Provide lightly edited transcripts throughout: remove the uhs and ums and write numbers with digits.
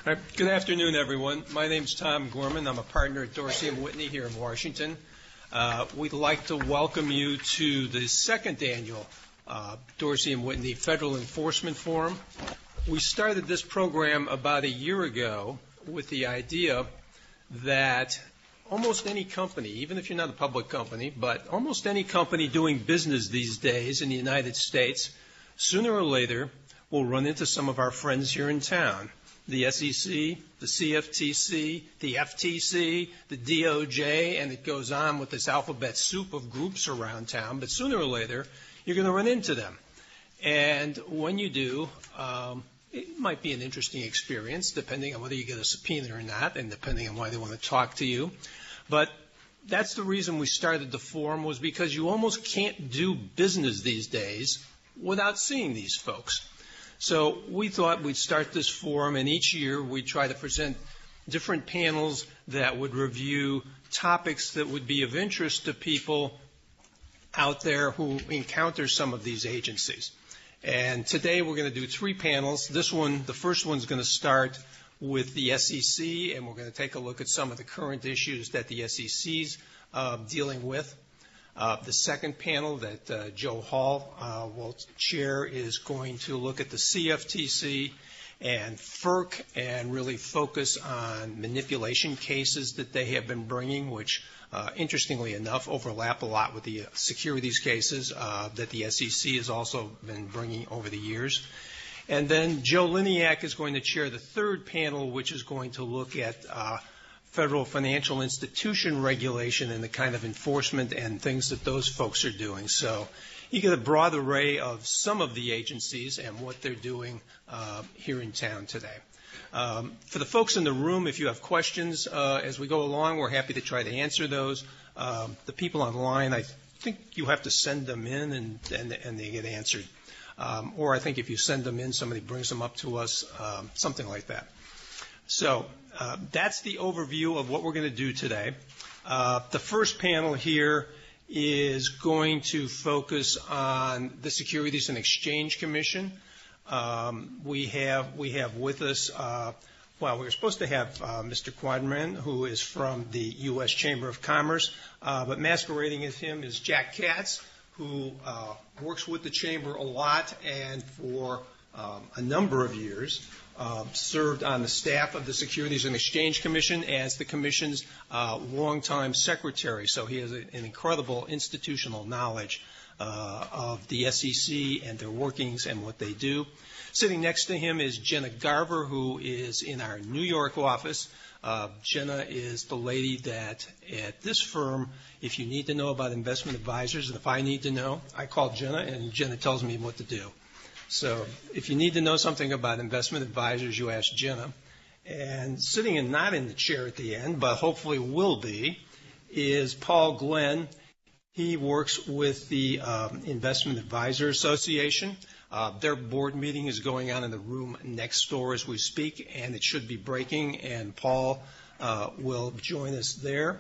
All right. Good afternoon, everyone. My name's Tom Gorman. I'm a partner at Dorsey and Whitney here in Washington. We'd like to welcome you to the second annual Dorsey and Whitney Federal Enforcement Forum. We started this program about a year ago with the idea that almost any company, even if you're not a public company, but almost any company doing business these days in the United States, sooner or later will run into some of our friends here in town. The SEC, the CFTC, the FTC, the DOJ, and it goes on with this alphabet soup of groups around town. But sooner or later, you're going to run into them. And when you do, it might be an interesting experience, depending on whether you get a subpoena or not, and depending on why they want to talk to you. But that's the reason we started the forum, was because you almost can't do business these days without seeing these folks. So we thought we'd start this forum, and each year we'd try to present different panels that would review topics that would be of interest to people out there who encounter some of these agencies. And today we're going to do three panels. This one, the first one's going to start with the SEC, and we're going to take a look at some of the current issues that the SEC's dealing with. The second panel that Joe Hall will chair is going to look at the CFTC and FERC and really focus on manipulation cases that they have been bringing, which, interestingly enough, overlap a lot with the securities cases that the SEC has also been bringing over the years. And then Joe Liniak is going to chair the third panel, which is going to look at federal financial institution regulation and the kind of enforcement and things that those folks are doing. So you get a broad array of some of the agencies and what they're doing here in town today. For the folks in the room, if you have questions as we go along, we're happy to try to answer those. The people online, I think you have to send them in and they get answered. Or I think if you send them in, somebody brings them up to us, something like that. So that's the overview of what we're going to do today. The first panel here is going to focus on the Securities and Exchange Commission. We have with us, we were supposed to have Mr. Quaadman, who is from the U.S. Chamber of Commerce, but masquerading as him is Jack Katz, who works with the Chamber a lot and for a number of years served on the staff of the Securities and Exchange Commission as the Commission's longtime secretary. So he has an incredible institutional knowledge of the SEC and their workings and what they do. Sitting next to him is Genna Garver, who is in our New York office. Genna is the lady that at this firm, if you need to know about investment advisors, and if I need to know, I call Genna, and Genna tells me what to do. So if you need to know something about investment advisors, you ask Genna. And sitting and not in the chair at the end, but hopefully will be, is Paul Glenn. He works with the Investment Advisor Association. Their board meeting is going on in the room next door as we speak, and it should be breaking, and Paul will join us there.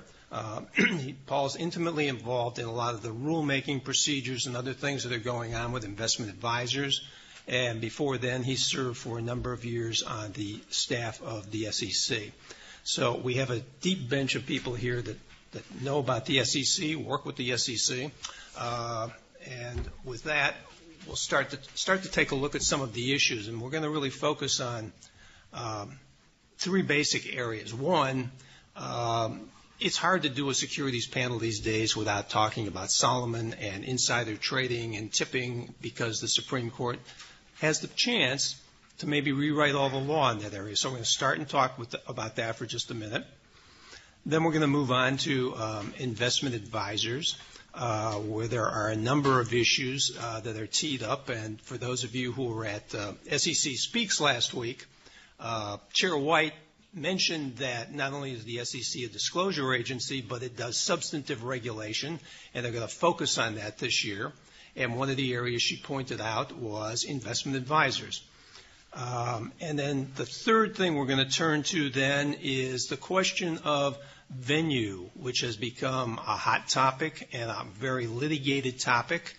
Paul's intimately involved in a lot of the rulemaking procedures and other things that are going on with investment advisors. And before then, he served for a number of years on the staff of the SEC. So we have a deep bench of people here that know about the SEC, work with the SEC. And with that, we'll start to take a look at some of the issues. And we're going to really focus on three basic areas. One, it's hard to do a securities panel these days without talking about Salomon and insider trading and tipping, because the Supreme Court has the chance to maybe rewrite all the law in that area. So we're going to start and talk about that for just a minute. Then we're going to move on to investment advisors, where there are a number of issues that are teed up. And for those of you who were at SEC Speaks last week, Chair White mentioned that not only is the SEC a disclosure agency, but it does substantive regulation, and they're going to focus on that this year. And one of the areas she pointed out was investment advisors. And then the third thing we're going to turn to then is the question of venue, which has become a hot topic and a very litigated topic.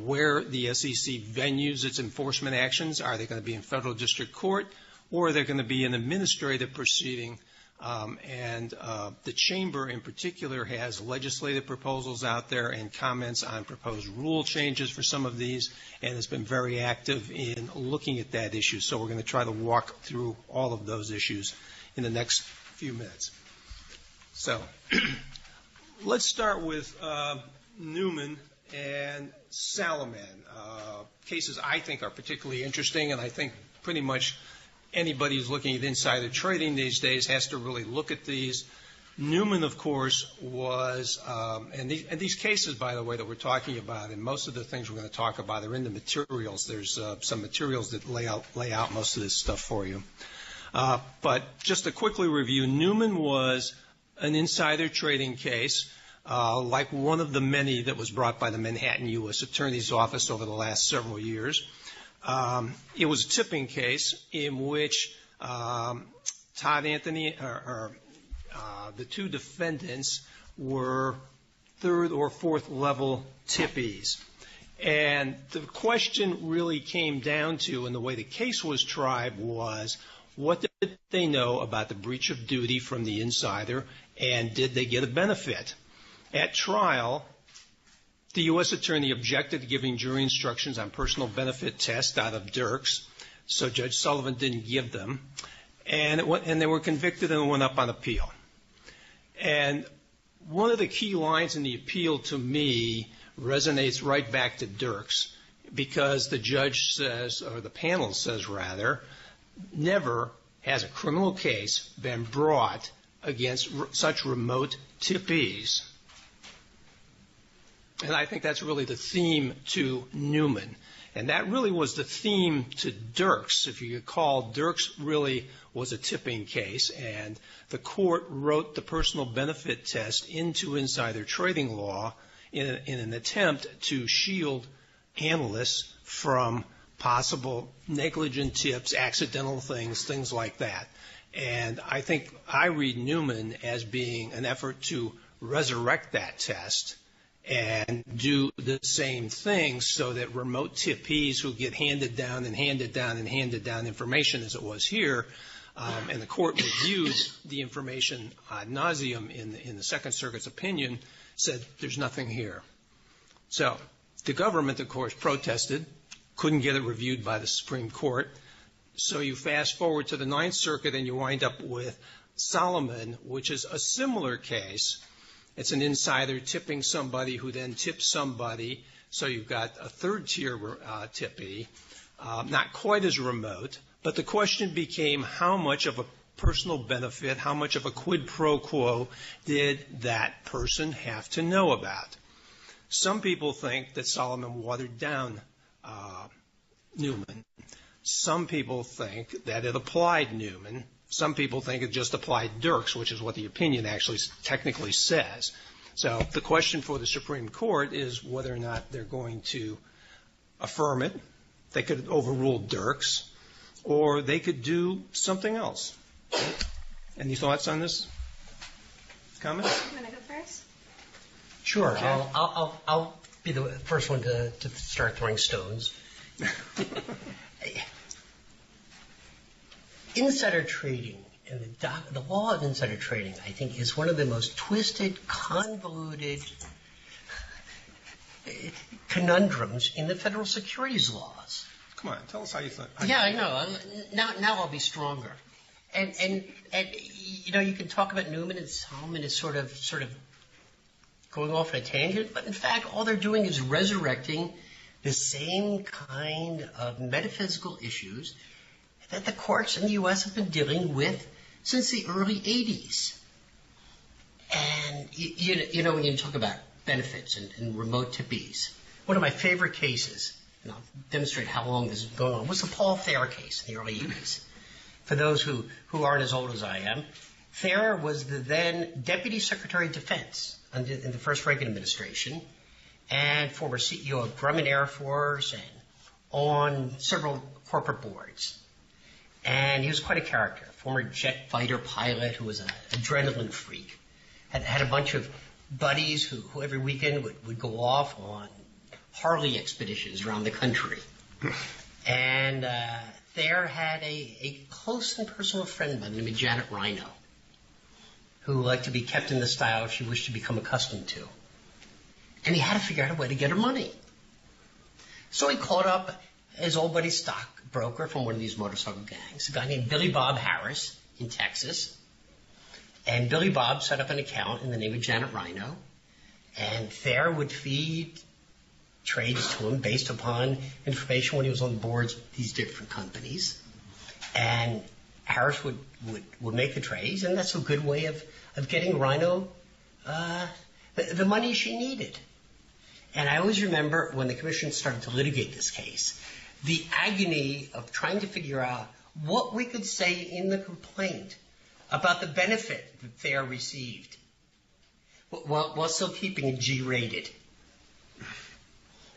Where the SEC venues its enforcement actions, are they going to be in federal district court, or they're going to be an administrative proceeding. And the Chamber in particular has legislative proposals out there and comments on proposed rule changes for some of these, and has been very active in looking at that issue. So we're going to try to walk through all of those issues in the next few minutes. So let's start with Newman and Salomon. Cases I think are particularly interesting, and I think pretty much anybody who's looking at insider trading these days has to really look at these. Newman, of course, was, and these cases, by the way, that we're talking about, and most of the things we're going to talk about are in the materials. There's some materials that lay out most of this stuff for you. But just to quickly review, Newman was an insider trading case, like one of the many that was brought by the Manhattan U.S. Attorney's Office over the last several years. It was a tipping case in which Todd Anthony, the two defendants, were third or fourth level tippies. And the question really came down to, and the way the case was tried, was what did they know about the breach of duty from the insider, and did they get a benefit? At trial, the U.S. Attorney objected to giving jury instructions on personal benefit test out of Dirks, so Judge Sullivan didn't give them. And they were convicted and went up on appeal. And one of the key lines in the appeal to me resonates right back to Dirks, because the judge says, or the panel says rather, never has a criminal case been brought against such remote tippees. And I think that's really the theme to Newman. And that really was the theme to Dirks. If you recall, Dirks really was a tipping case, and the court wrote the personal benefit test into insider trading law in an attempt to shield analysts from possible negligent tips, accidental things like that. And I think I read Newman as being an effort to resurrect that test and do the same thing so that remote tippees who get handed down information as it was here, and the court reviewed the information ad nauseum in the Second Circuit's opinion, said there's nothing here. So the government, of course, protested, couldn't get it reviewed by the Supreme Court. So you fast forward to the Ninth Circuit and you wind up with Salomon, which is a similar case. It's an insider tipping somebody who then tips somebody. So you've got a third-tier tippee, not quite as remote. But the question became how much of a personal benefit, how much of a quid pro quo did that person have to know about? Some people think that Salomon watered down Newman. Some people think that it applied Newman. Some people think it just applied Dirks, which is what the opinion actually technically says. So the question for the Supreme Court is whether or not they're going to affirm it. They could overrule Dirks, or they could do something else. Any thoughts on this comment? You want to go first? Sure. Okay. I'll be the first one to start throwing stones. Insider trading and the law of insider trading, I think, is one of the most twisted, convoluted conundrums in the federal securities laws. Come on, tell us how you think. Yeah, I know. Now I'll be stronger. And you know, you can talk about Newman and Salomon as sort of going off on a tangent, but in fact, all they're doing is resurrecting the same kind of metaphysical issues that the courts in the U.S. have been dealing with since the early 80s. And, you know, when you talk about benefits and remote tippees, one of my favorite cases, and I'll demonstrate how long this is going on, was the Paul Thayer case in the early 80s. For those who aren't as old as I am, Thayer was the then Deputy Secretary of Defense in the first Reagan administration and former CEO of Grumman Air Force and on several corporate boards. And he was quite a character, former jet fighter pilot who was an adrenaline freak. Had a bunch of buddies who every weekend would go off on Harley expeditions around the country. And Thayer had a close and personal friend by the name of Janet Rhino, who liked to be kept in the style she wished to become accustomed to. And he had to figure out a way to get her money. So he called up his old buddy stockbroker from one of these motorcycle gangs, a guy named Billy Bob Harris in Texas. And Billy Bob set up an account in the name of Janet Rhino, and Thayer would feed trades to him based upon information when he was on the boards of these different companies. And Harris would make the trades, and that's a good way of getting Rhino the money she needed. And I always remember when the commission started to litigate this case, the agony of trying to figure out what we could say in the complaint about the benefit that Thayer received while still keeping it G-rated.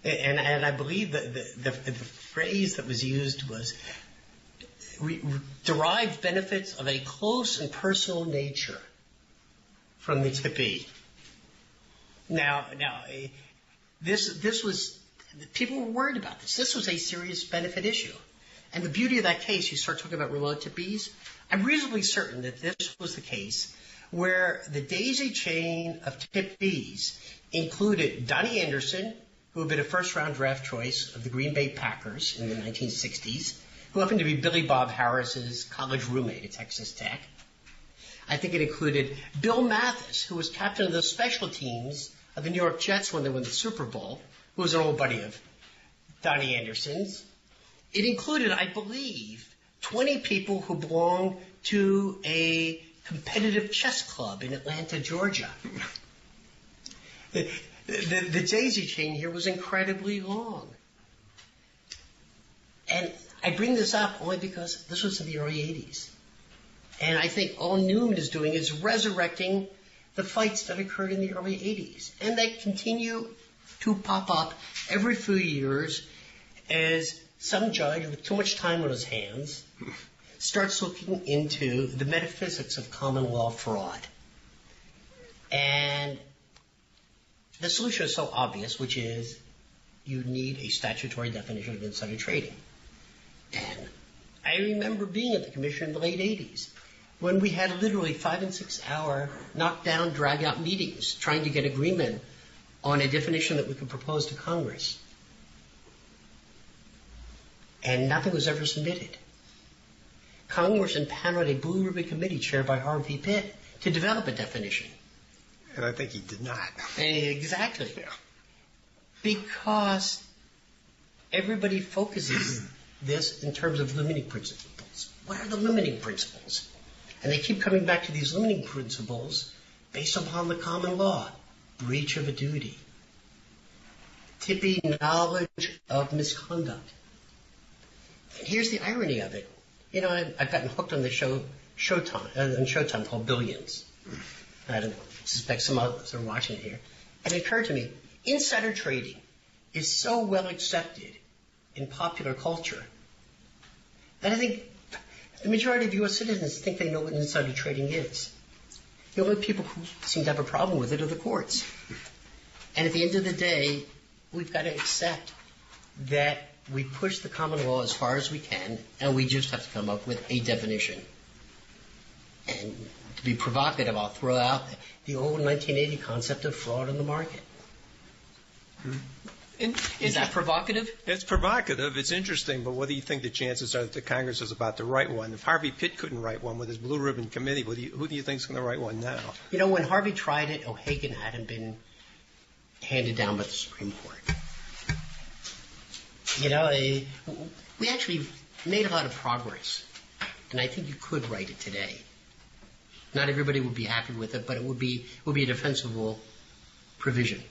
And I believe that the phrase that was used was derived benefits of a close and personal nature from the tippee. Now, this was, people were worried about this. This was a serious benefit issue. And the beauty of that case, you start talking about remote tippees, I'm reasonably certain that this was the case where the daisy chain of tippees included Donnie Anderson, who had been a first-round draft choice of the Green Bay Packers in the 1960s, who happened to be Billy Bob Harris's college roommate at Texas Tech. I think it included Bill Mathis, who was captain of the special teams of the New York Jets when they won the Super Bowl, who was an old buddy of Donnie Anderson's. It included, I believe, 20 people who belonged to a competitive chess club in Atlanta, Georgia. The daisy chain here was incredibly long. And I bring this up only because this was in the early 80s. And I think all Newman is doing is resurrecting the fights that occurred in the early 80s. And they continue to pop up every few years as some judge with too much time on his hands starts looking into the metaphysics of common law fraud. And the solution is so obvious, which is you need a statutory definition of insider trading. And I remember being at the commission in the late 80s when we had literally 5 and 6 hour knockdown, drag out meetings trying to get agreement on a definition that we could propose to Congress. And nothing was ever submitted. Congress impaneled a blue ribbon committee chaired by Harvey Pitt to develop a definition. And I think he did not. Exactly. Yeah. Because everybody focuses this in terms of limiting principles. What are the limiting principles? And they keep coming back to these limiting principles based upon the common law. Breach of a duty. Tippy knowledge of misconduct. And here's the irony of it. You know, I've gotten hooked on the show Showtime called Billions. I don't know. I suspect some others are watching it here. And it occurred to me, insider trading is so well accepted in popular culture that I think the majority of U.S. citizens think they know what insider trading is. The only people who seem to have a problem with it are the courts. And at the end of the day, we've got to accept that we push the common law as far as we can, and we just have to come up with a definition. And to be provocative, I'll throw out the old 1980 concept of fraud in the market. Is that provocative? It's provocative. It's interesting, but what do you think the chances are that the Congress is about to write one? If Harvey Pitt couldn't write one with his blue ribbon committee, who do you think is going to write one now? You know, when Harvey tried it, O'Hagan hadn't been handed down by the Supreme Court. You know, we actually made a lot of progress, and I think you could write it today. Not everybody would be happy with it, but it would be a defensible provision.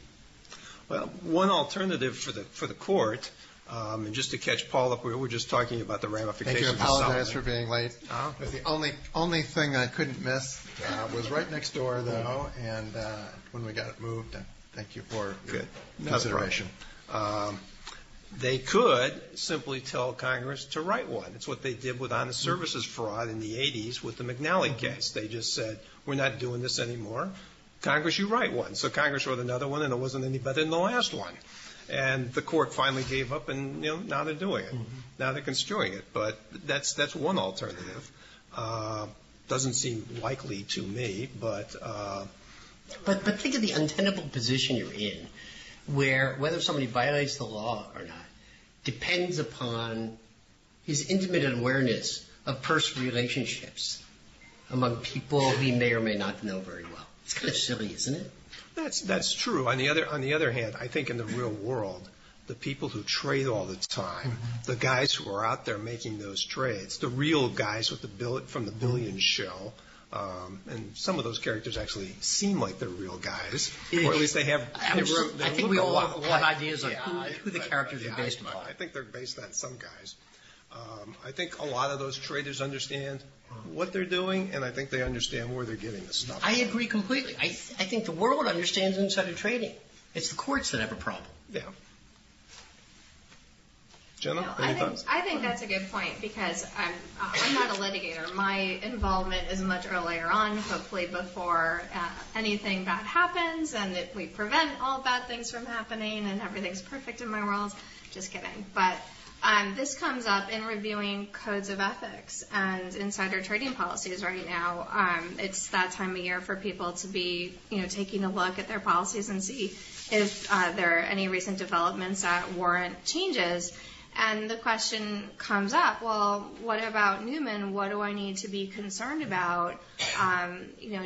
Well, one alternative for the court, and just to catch Paul up, we were just talking about the ramifications of Salomon. Thank you. I apologize for being late. The only thing I couldn't miss was right next door, though, and when we got it moved, thank you for your consideration. They could simply tell Congress to write one. It's what they did with honest services fraud in the 80s with the McNally case. They just said, we're not doing this anymore. Congress, you write one. So Congress wrote another one, and it wasn't any better than the last one. And the court finally gave up, and now they're doing it. Mm-hmm. Now they're construing it. But that's one alternative. Doesn't seem likely to me, but think of the untenable position you're in, where whether somebody violates the law or not depends upon his intimate awareness of personal relationships among people he may or may not know very well. It's kind of silly, isn't it? That's true. On the other hand, I think in the real world, the people who trade all the time, mm-hmm. the guys who are out there making those trades, the real guys with from the Billions show, and some of those characters actually seem like they're real guys, or at least they have. I think we all have ideas on who the characters are based upon. I think they're based on some guys. I think a lot of those traders understand what they're doing, and I think they understand where they're getting the stuff. I agree completely. I think the world understands insider trading. It's the courts that have a problem. Yeah. Genna, I think that's a good point, because I'm not a litigator. My involvement is much earlier on, hopefully before anything bad happens, and that we prevent all bad things from happening, and everything's perfect in my world. Just kidding. But this comes up in reviewing codes of ethics and insider trading policies right now. It's that time of year for people to be, taking a look at their policies and see if there are any recent developments that warrant changes. And the question comes up, well, what about Newman? What do I need to be concerned about?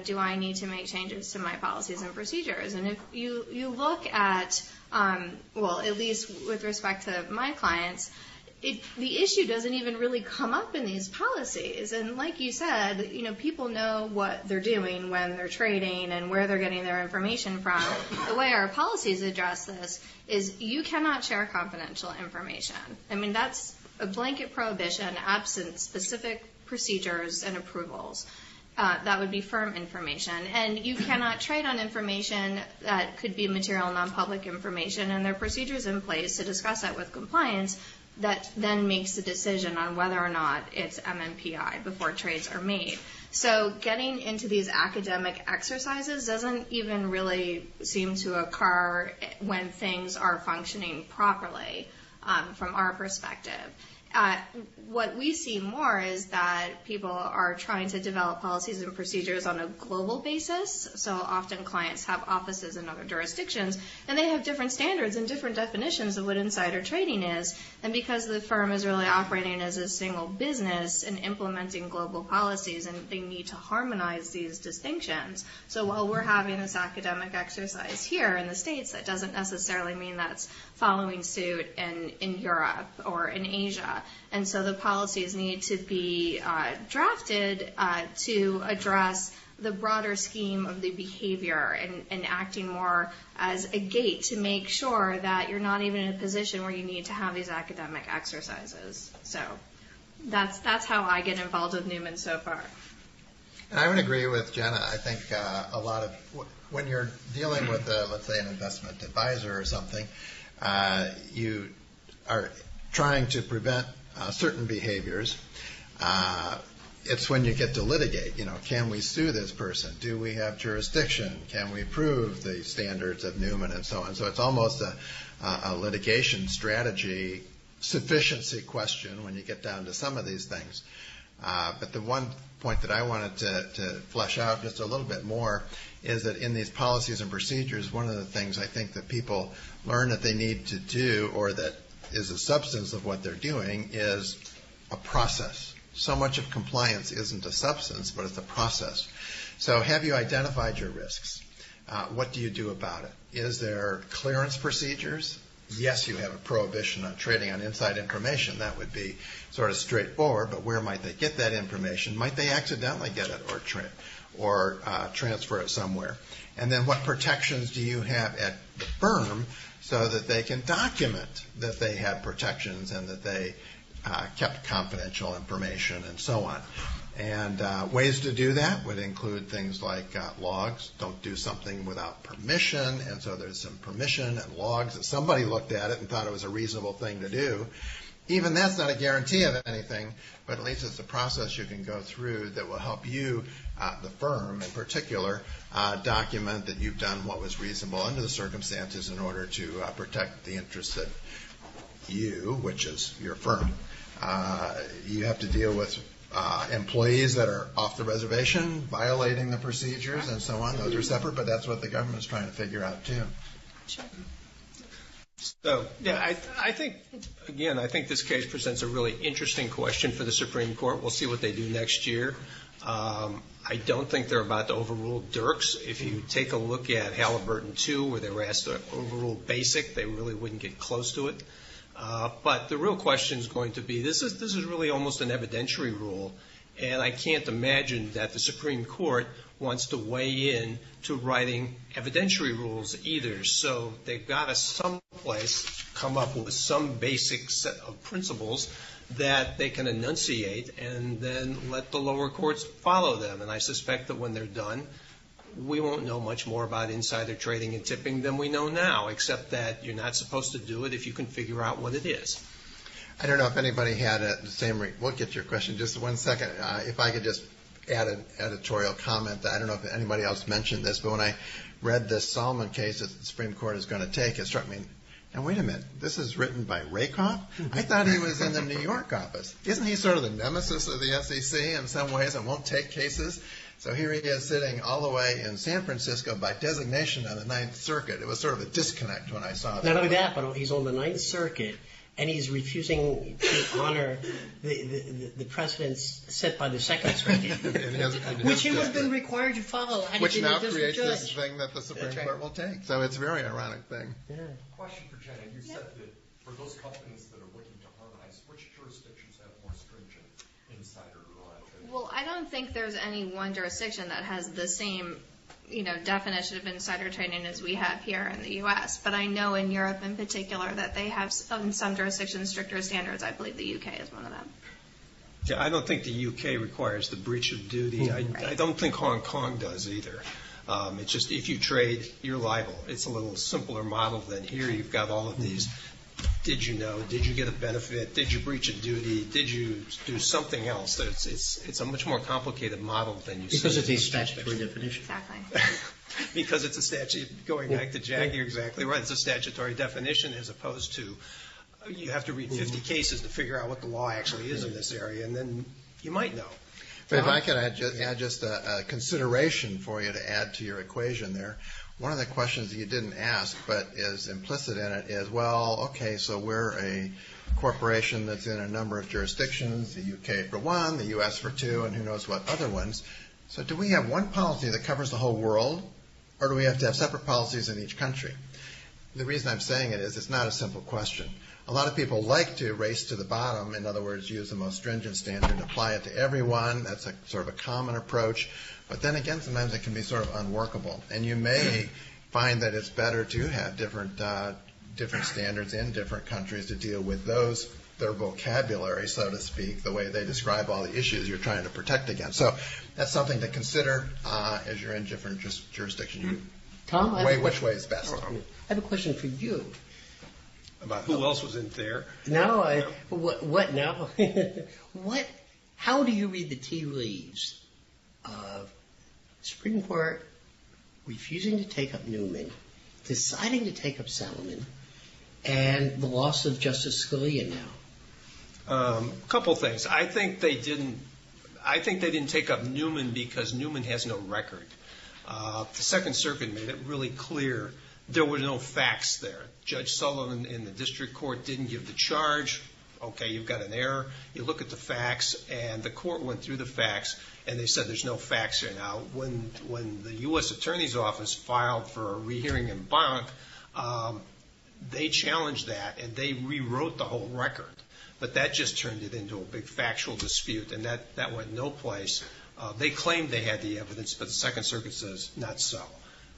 Do I need to make changes to my policies and procedures? And if you look at, at least with respect to my clients, the issue doesn't even really come up in these policies. And like you said, people know what they're doing when they're trading and where they're getting their information from. The way our policies address this is you cannot share confidential information. I mean, that's a blanket prohibition absent specific procedures and approvals. That would be firm information. And you cannot trade on information that could be material non-public information, and there are procedures in place to discuss that with compliance that then makes the decision on whether or not it's MNPI before trades are made. So getting into these academic exercises doesn't even really seem to occur when things are functioning properly from our perspective. What we see more is that people are trying to develop policies and procedures on a global basis. So often clients have offices in other jurisdictions, and they have different standards and different definitions of what insider trading is. And because the firm is really operating as a single business and implementing global policies, and they need to harmonize these distinctions. So while we're having this academic exercise here in the States, that doesn't necessarily mean that's following suit in Europe or in Asia. And so the policies need to be drafted to address the broader scheme of the behavior and acting more as a gate to make sure that you're not even in a position where you need to have these academic exercises. So that's how I get involved with Newman so far. And I would agree with Genna. I think a lot of when you're dealing with, let's say, an investment advisor or something, you are trying to prevent certain behaviors. It's when you get to litigate, can we sue this person? Do we have jurisdiction? Can we prove the standards of Newman and so on? So it's almost a litigation strategy sufficiency question when you get down to some of these things. But the one point that I wanted to flesh out just a little bit more is that in these policies and procedures, one of the things I think that people learn that they need to do, or that is a substance of what they're doing, is a process. So much of compliance isn't a substance, but it's a process. So have you identified your risks? What do you do about it? Is there clearance procedures? Yes, you have a prohibition on trading on inside information. That would be sort of straightforward, but where might they get that information? Might they accidentally get it or transfer it somewhere? And then what protections do you have at the firm so that they can document that they had protections and that they kept confidential information and so on? And ways to do that would include things like logs. Don't do something without permission. And so there's some permission and logs that somebody looked at it and thought it was a reasonable thing to do. even that's not a guarantee of anything, but at least it's a process you can go through that will help you, the firm in particular, document that you've done what was reasonable under the circumstances in order to protect the interests that you, which is your firm, you have to deal with employees that are off the reservation, violating the procedures and so on. Those are separate, but that's what the government's trying to figure out too. Sure. So, yeah, I think, again, I think this case presents a really interesting question for the Supreme Court. We'll see what they do next year. I don't think they're about to overrule Dirks. If you take a look at Halliburton 2, where they were asked to overrule Basic, they really wouldn't get close to it. But the real question is going to be, this is really almost an evidentiary rule, and I can't imagine that the Supreme Court wants to weigh in to writing evidentiary rules either. So they've got to someplace come up with some basic set of principles that they can enunciate and then let the lower courts follow them. And I suspect that when they're done, we won't know much more about insider trading and tipping than we know now, except that you're not supposed to do it if you can figure out what it is. I don't know if anybody had the same. We'll get to your question just 1 second. If I could just add an editorial comment. I don't know if anybody else mentioned this, but when I read this Salomon case that the Supreme Court is going to take, it struck me, now wait a minute, this is written by Rakoff? I thought he was in the New York office. Isn't he sort of the nemesis of the SEC in some ways and won't take cases? So here he is sitting all the way in San Francisco by designation on the Ninth Circuit. It was sort of a disconnect when I saw that. Not only that, but he's on the Ninth Circuit, and he's refusing to honor the precedents set by the Second Circuit, which he would have been required to follow. Which now creates this thing that the Supreme Court will take. So it's a very ironic thing. Yeah. Question for Genna. You said that for those companies that are looking to harmonize, which jurisdictions have more stringent insider trading? Well, I don't think there's any one jurisdiction that has the same, definition of insider trading as we have here in the U.S. But I know in Europe in particular that they have, in some jurisdictions, stricter standards. I believe the UK is one of them. Yeah, I don't think the UK requires the breach of duty. I don't think Hong Kong does either. It's just if you trade, you're liable. It's a little simpler model than here. You've got all of these. Did you know? Did you get a benefit? Did you breach a duty? Did you do something else? It's a much more complicated model than you see. Because it's a statutory definition. Exactly. Because it's a statute. Going back to Jack, you're exactly right. It's a statutory definition as opposed to you have to read 50 cases to figure out what the law actually is in this area, and then you might know. But if I could add just a consideration for you to add to your equation there, one of the questions that you didn't ask but is implicit in it is, well, okay, so we're a corporation that's in a number of jurisdictions, the UK for one, the US for two, and who knows what other ones. So do we have one policy that covers the whole world, or do we have to have separate policies in each country? The reason I'm saying it is it's not a simple question. A lot of people like to race to the bottom, in other words, use the most stringent standard and apply it to everyone. That's a sort of a common approach. But then again, sometimes it can be sort of unworkable. And you may find that it's better to have different standards in different countries to deal with those, their vocabulary, so to speak, the way they describe all the issues you're trying to protect against. So that's something to consider as you're in different jurisdictions. Tom, which way is best. I have a question for you. About who else was in there? No, what now? How do you read the tea leaves of Supreme Court refusing to take up Newman, deciding to take up Salomon, and the loss of Justice Scalia now? A couple things. I think they didn't take up Newman because Newman has no record. The Second Circuit made it really clear there were no facts there. Judge Sullivan in the district court didn't give the charge. Okay, you've got an error. You look at the facts, and the court went through the facts, and they said there's no facts here. Now, when the U.S. Attorney's Office filed for a rehearing en banc, they challenged that, and they rewrote the whole record. But that just turned it into a big factual dispute, and that went no place. They claimed they had the evidence, but the Second Circuit says not so.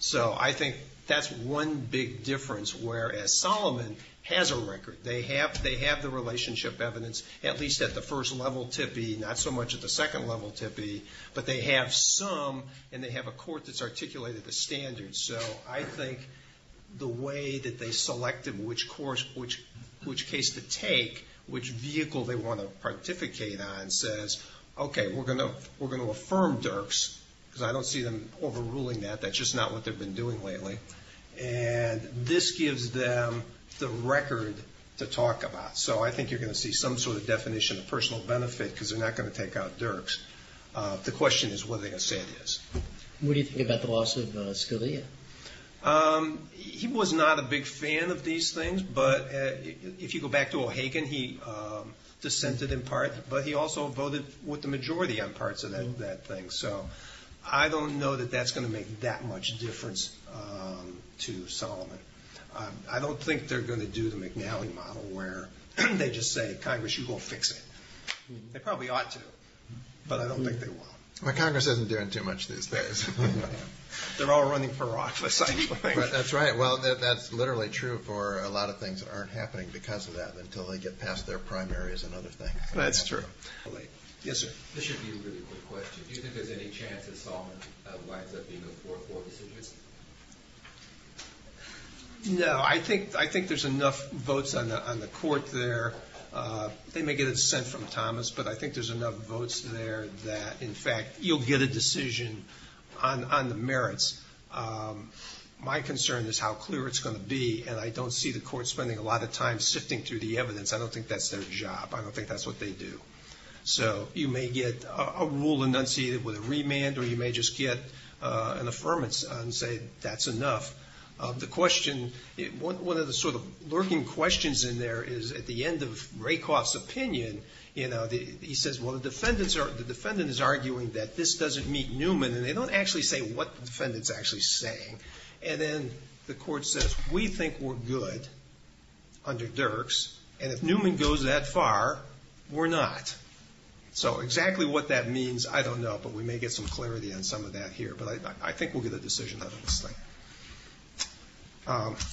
So I think that's one big difference, whereas Salomon has a record. They have the relationship evidence, at least at the first level tippy, not so much at the second level tippy, but they have some, and they have a court that's articulated the standards. So I think the way that they selected which case to take which vehicle they want to pontificate on, says, okay, we're going to affirm Dirks, because I don't see them overruling that. That's just not what they've been doing lately. And this gives them the record to talk about. So I think you're going to see some sort of definition of personal benefit because they're not going to take out Dirks. The question is, what are they going to say it is? What do you think about the loss of Scalia? He was not a big fan of these things, but if you go back to O'Hagan, he dissented in part, but he also voted with the majority on parts of that thing. So I don't know that that's going to make that much difference to Salomon. I don't think they're going to do the McNally model where they just say, Congress, you go fix it. They probably ought to, but I don't think they will. Well, Congress isn't doing too much these days. They're all running for office, I think. But that's right. Well, that's literally true for a lot of things that aren't happening because of that until they get past their primaries and other things. That's true. Yes, sir. This should be a really quick question. Do you think there's any chance that Salomon winds up being a 4-4 decision? No, I think there's enough votes on the court there. They may get a dissent from Thomas, but I think there's enough votes there that, in fact, you'll get a decision on the merits. My concern is how clear it's going to be, and I don't see the court spending a lot of time sifting through the evidence. I don't think that's their job. I don't think that's what they do. So you may get a rule enunciated with a remand, or you may just get an affirmance and say that's enough. The question, one of the sort of lurking questions in there is at the end of Rakoff's opinion, he says, well, the defendant is arguing that this doesn't meet Newman, and they don't actually say what the defendant's actually saying. And then the court says, we think we're good under Dirks, and if Newman goes that far, we're not. So exactly what that means, I don't know, but we may get some clarity on some of that here. But I think we'll get a decision out of this thing.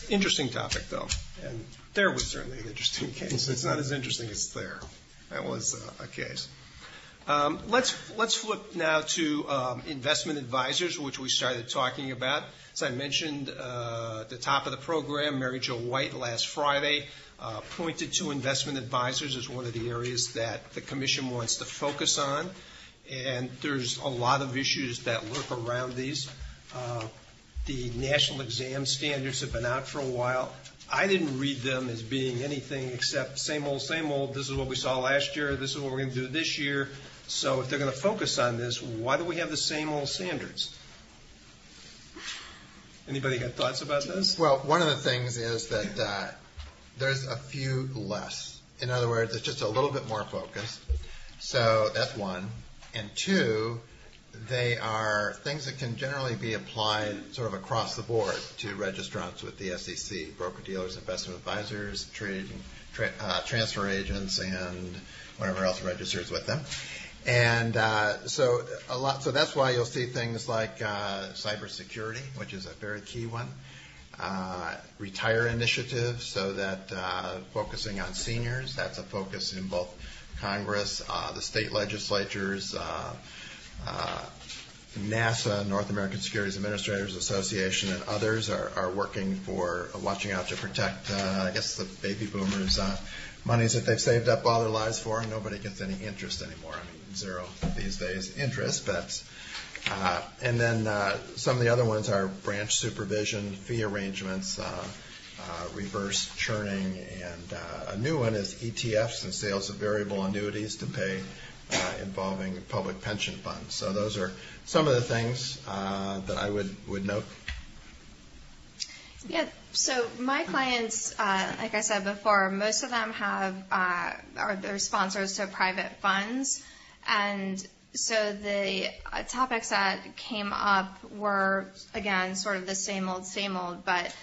Interesting topic, though, and there was certainly an interesting case. It's not as interesting as there. That was a case. Let's flip now to investment advisors, which we started talking about. As I mentioned at the top of the program, Mary Jo White last Friday pointed to investment advisors as one of the areas that the Commission wants to focus on, and there's a lot of issues that lurk around these. The national exam standards have been out for a while. I didn't read them as being anything except same old, this is what we saw last year, this is what we're going to do this year. So if they're going to focus on this, why do we have the same old standards? Anybody got thoughts about this? Well, one of the things is that there's a few less. In other words, it's just a little bit more focused. So that's one. And two, they are things that can generally be applied sort of across the board to registrants with the SEC, broker-dealers, investment advisors, transfer agents, and whatever else registers with them. And so that's why you'll see things like cybersecurity, which is a very key one, retire initiatives, so that focusing on seniors, that's a focus in both Congress, the state legislatures, NASA, North American Securities Administrators Association, and others are working for watching out to protect, I guess, the baby boomers' monies that they've saved up all their lives for, and nobody gets any interest anymore. I mean, zero these days interest, but and then some of the other ones are branch supervision, fee arrangements, reverse churning, and a new one is ETFs and sales of variable annuities to pay involving public pension funds. So those are some of the things that I would note. Yeah, so my clients, like I said before, most of them are their sponsors to private funds, and so the topics that came up were, again, sort of the same old, but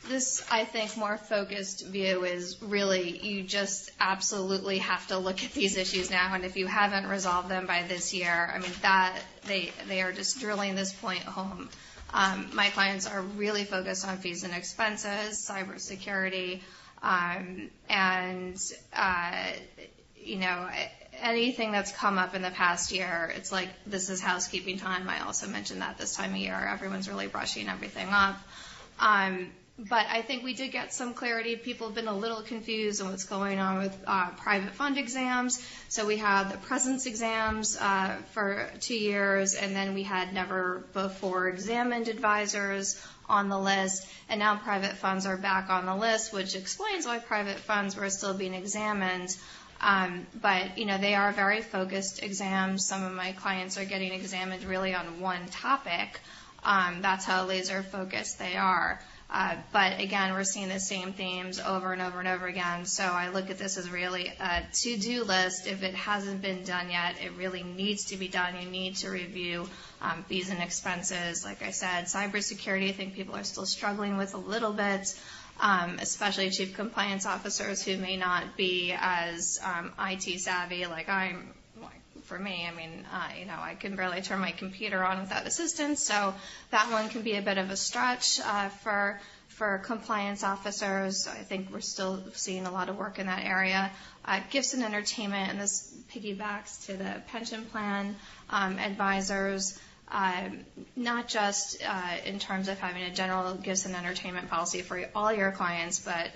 this, I think, more focused view is really you just absolutely have to look at these issues now, and if you haven't resolved them by this year, I mean, that they are just drilling this point home. My clients are really focused on fees and expenses, cybersecurity, and anything that's come up in the past year, it's like this is housekeeping time. I also mentioned that this time of year, everyone's really brushing everything up. But I think we did get some clarity. People have been a little confused on what's going on with private fund exams. So we had the presence exams for 2 years, and then we had never before examined advisors on the list, and now private funds are back on the list, which explains why private funds were still being examined. But, they are very focused exams. Some of my clients are getting examined really on one topic. That's how laser focused they are. But again, we're seeing the same themes over and over and over again. So I look at this as really a to-do list. If it hasn't been done yet, it really needs to be done. You need to review fees and expenses. Like I said, cybersecurity, I think people are still struggling with a little bit, especially chief compliance officers who may not be as IT savvy like I'm. For me, I can barely turn my computer on without assistance, so that one can be a bit of a stretch for compliance officers. I think we're still seeing a lot of work in that area. Gifts and entertainment, and this piggybacks to the pension plan advisors, not just in terms of having a general gifts and entertainment policy for all your clients, but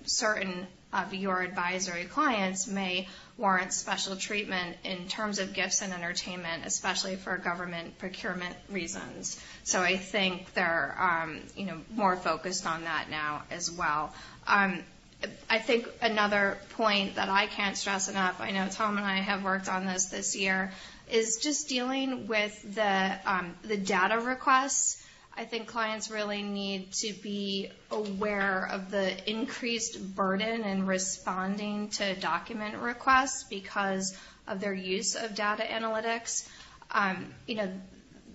certain of your advisory clients may warrant special treatment in terms of gifts and entertainment, especially for government procurement reasons. So I think they're more focused on that now as well. I think another point that I can't stress enough, I know Tom and I have worked on this year, is just dealing with the data requests. I think clients really need to be aware of the increased burden in responding to document requests because of their use of data analytics.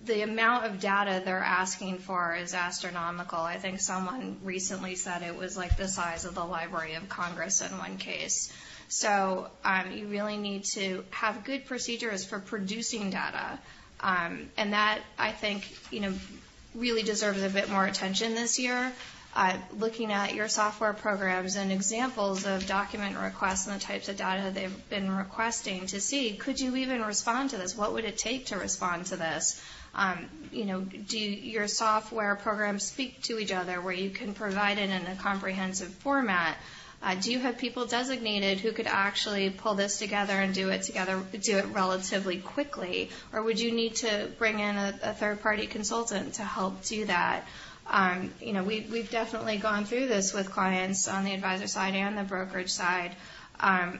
The amount of data they're asking for is astronomical. I think someone recently said it was like the size of the Library of Congress in one case. So you really need to have good procedures for producing data. And that, I think, really deserves a bit more attention this year. Looking at your software programs and examples of document requests and the types of data they've been requesting to see, could you even respond to this? What would it take to respond to this? Do your software programs speak to each other where you can provide it in a comprehensive format? Do you have people designated who could actually pull this together and do it relatively quickly? Or would you need to bring in a third-party consultant to help do that? We've definitely gone through this with clients on the advisor side and the brokerage side.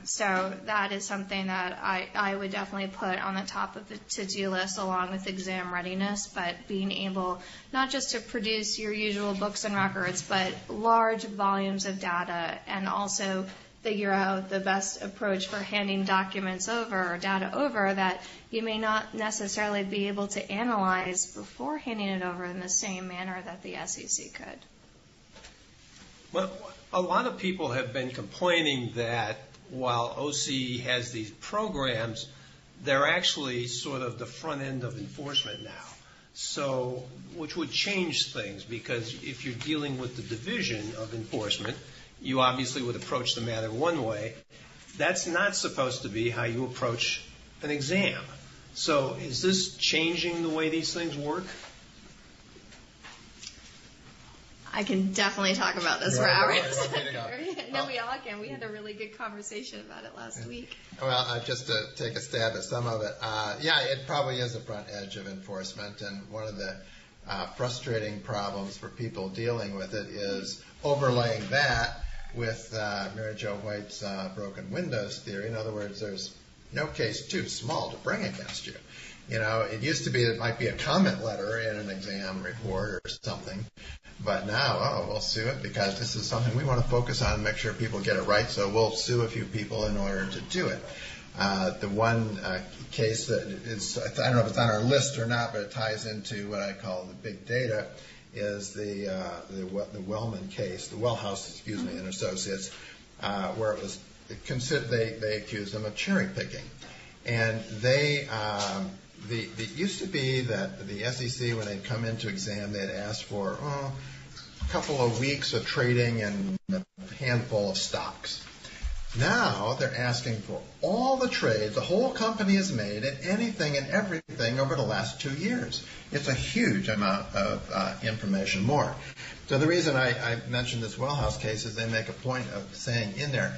So that is something that I would definitely put on the top of the to-do list along with exam readiness, but being able not just to produce your usual books and records, but large volumes of data, and also figure out the best approach for handing documents over or data over that you may not necessarily be able to analyze before handing it over in the same manner that the SEC could. Well, a lot of people have been complaining that while OC has these programs, they're actually sort of the front end of enforcement now. So, which would change things, because if you're dealing with the division of enforcement, you obviously would approach the matter one way. That's not supposed to be how you approach an exam. So is this changing the way these things work? I can definitely talk about this for hours. No, we all can. We had a really good conversation about it last week. Well, just to take a stab at some of it, it probably is the front edge of enforcement, and one of the frustrating problems for people dealing with it is overlaying that with Mary Jo White's broken windows theory. In other words, there's no case too small to bring against you. It used to be it might be a comment letter in an exam report or something, but now, we'll sue it because this is something we want to focus on and make sure people get it right, so we'll sue a few people in order to do it. The one case that is, I don't know if it's on our list or not, but it ties into what I call the big data, is the Wellman case, the Wellhouse, and Associates, where it was considered, they accused them of cherry picking. And it used to be that the SEC, when they'd come into exam, they'd ask for a couple of weeks of trading and a handful of stocks. Now they're asking for all the trades the whole company has made and anything and everything over the last 2 years. It's a huge amount of information more. So the reason I mentioned this Wellhouse case is they make a point of saying in there,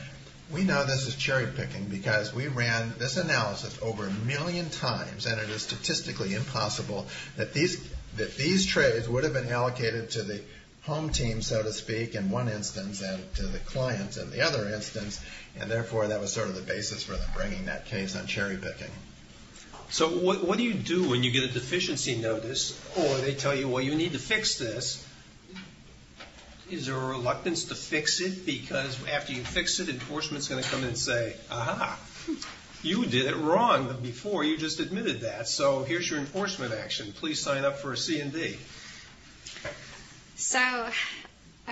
we know this is cherry picking because we ran this analysis over 1 million times, and it is statistically impossible that these trades would have been allocated to the home team, so to speak, in one instance, and to the clients in the other instance, and therefore that was sort of the basis for them bringing that case on cherry picking. So what do you do when you get a deficiency notice, or they tell you, well, you need to fix this? Is there a reluctance to fix it because after you fix it, enforcement's going to come in and say, aha, you did it wrong before, you just admitted that, so here's your enforcement action. Please sign up for a C&D. So,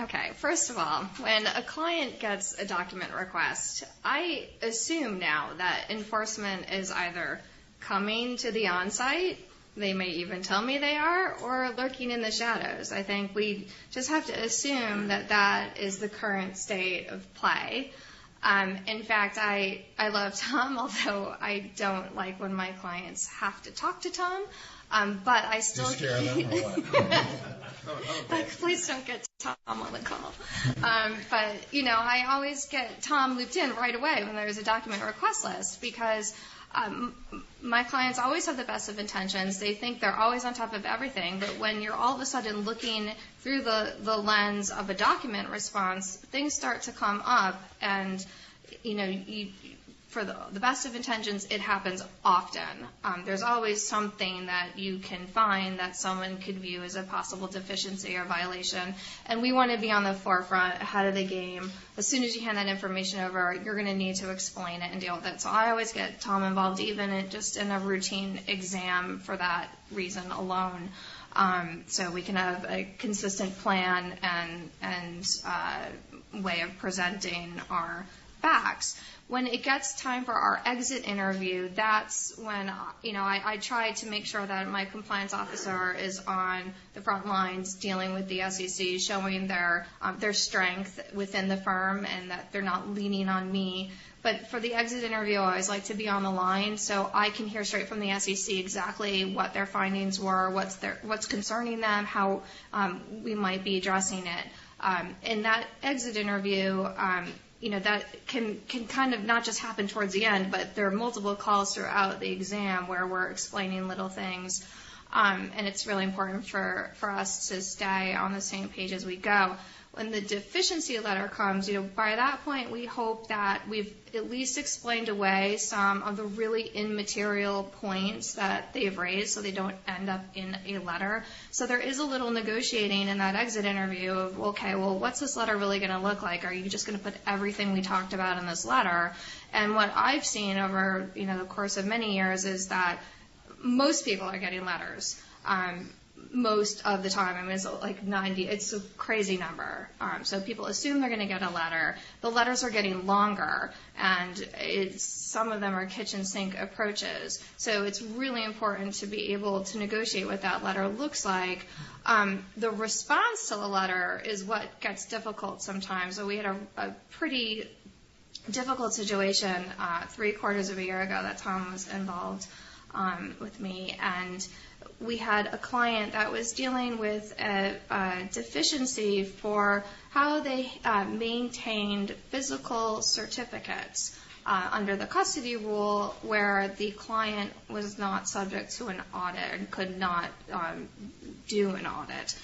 okay, first of all, when a client gets a document request, I assume now that enforcement is either coming to the on-site, they may even tell me they are, or lurking in the shadows. I think we just have to assume that that is the current state of play. In fact, I love Tom, although I don't like when my clients have to talk to Tom. But I still... Do you scare them or what? Like, please don't get Tom on the call. But, I always get Tom looped in right away when there's a document request list because my clients always have the best of intentions. They think they're always on top of everything. But when you're all of a sudden looking through the lens of a document response, things start to come up and, for the best of intentions, it happens often. There's always something that you can find that someone could view as a possible deficiency or violation. And we want to be on the forefront, ahead of the game. As soon as you hand that information over, you're going to need to explain it and deal with it. So I always get Tom involved, even in a routine exam for that reason alone. So we can have a consistent plan and way of presenting our facts. When it gets time for our exit interview, that's when, I try to make sure that my compliance officer is on the front lines dealing with the SEC, showing their strength within the firm and that they're not leaning on me. But for the exit interview, I always like to be on the line so I can hear straight from the SEC exactly what their findings were, what's concerning them, how we might be addressing it. In that exit interview, that can kind of not just happen towards the end, but there are multiple calls throughout the exam where we're explaining little things. And it's really important for us to stay on the same page as we go. When the deficiency letter comes, by that point we hope that we've at least explained away some of the really immaterial points that they've raised so they don't end up in a letter. So there is a little negotiating in that exit interview of, okay, well, what's this letter really going to look like? Are you just going to put everything we talked about in this letter? And what I've seen over, the course of many years is that most people are getting letters. Most of the time, it's like 90, it's a crazy number. So people assume they're going to get a letter. The letters are getting longer, and some of them are kitchen sink approaches. So it's really important to be able to negotiate what that letter looks like. The response to the letter is what gets difficult sometimes. So we had a pretty difficult situation 3/4 of a year ago that Tom was involved with me, and we had a client that was dealing with a deficiency for how they maintained physical certificates under the custody rule where the client was not subject to an audit and could not do an audit.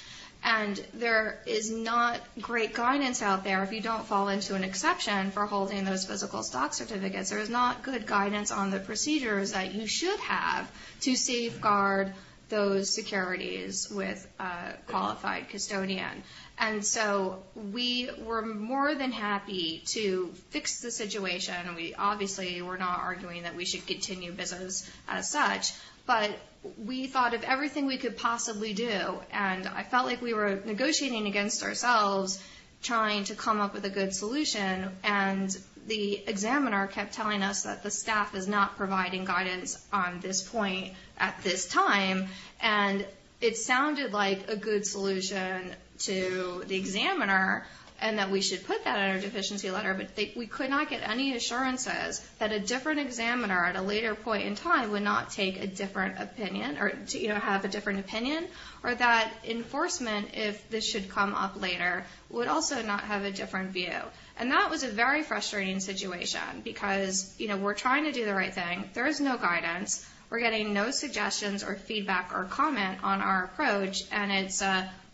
And there is not great guidance out there if you don't fall into an exception for holding those physical stock certificates. There is not good guidance on the procedures that you should have to safeguard those securities with a qualified custodian. And so we were more than happy to fix the situation. We obviously were not arguing that we should continue business as such, but we thought of everything we could possibly do, and I felt like we were negotiating against ourselves, trying to come up with a good solution, and the examiner kept telling us that the staff is not providing guidance on this point at this time, and it sounded like a good solution to the examiner, and that we should put that in our deficiency letter, but we could not get any assurances that a different examiner at a later point in time would not take a different opinion or have a different opinion, or that enforcement, if this should come up later, would also not have a different view. And that was a very frustrating situation because, we're trying to do the right thing. There is no guidance. We're getting no suggestions or feedback or comment on our approach, and it's,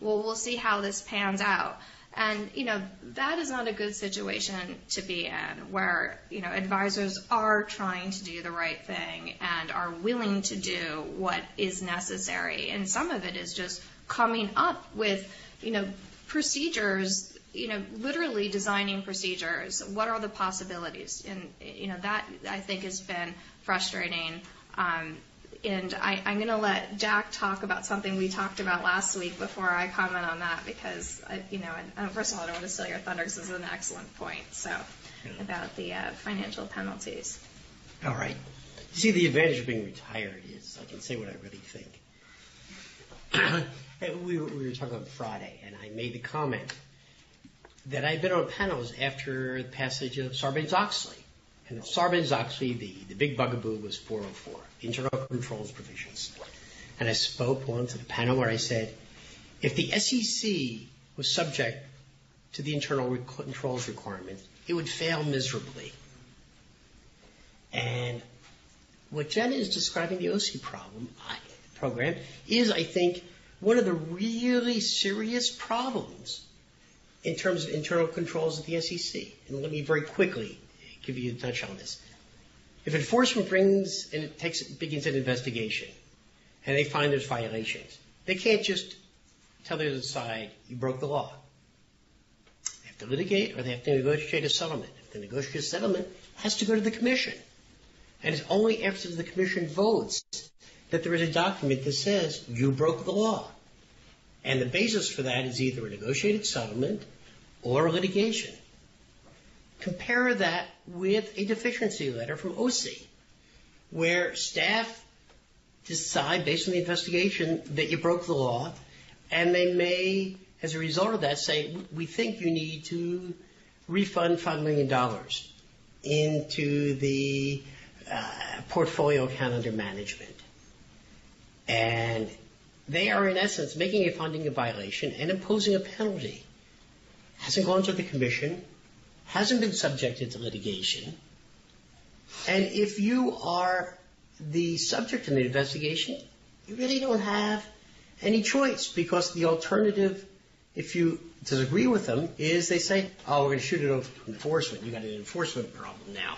we'll see how this pans out. And, that is not a good situation to be in where, advisors are trying to do the right thing and are willing to do what is necessary. And some of it is just coming up with, procedures, literally designing procedures. What are the possibilities? And, that I think has been frustrating. And I'm going to let Jack talk about something we talked about last week before I comment on that because, first of all, I don't want to steal your thunder because this is an excellent point. So, about the financial penalties. All right. You see, the advantage of being retired is I can say what I really think. We were talking on Friday, and I made the comment that I've been on panels after the passage of Sarbanes-Oxley. And Sarbanes-Oxley, the big bugaboo was 404, the internal controls provisions. And I spoke once at a panel where I said, if the SEC was subject to the internal controls requirements, it would fail miserably. And what Genna is describing the OC program is, I think, one of the really serious problems in terms of internal controls at the SEC. And let me very quickly give you a touch on this. If enforcement begins an investigation and they find there's violations, they can't just tell the other side you broke the law. They have to litigate or they have to negotiate a settlement. If they negotiate a settlement, it has to go to the commission. And it's only after the commission votes that there is a document that says you broke the law. And the basis for that is either a negotiated settlement or a litigation. Compare that with a deficiency letter from OC, where staff decide, based on the investigation, that you broke the law, and they may, as a result of that, say, we think you need to refund $5 million into the portfolio account under management. And they are, in essence, making a finding of violation and imposing a penalty. Hasn't gone to the commission, hasn't been subjected to litigation. And if you are the subject in the investigation, you really don't have any choice, because the alternative, if you disagree with them, is they say, oh, we're going to shoot it over to enforcement. You got an enforcement problem now,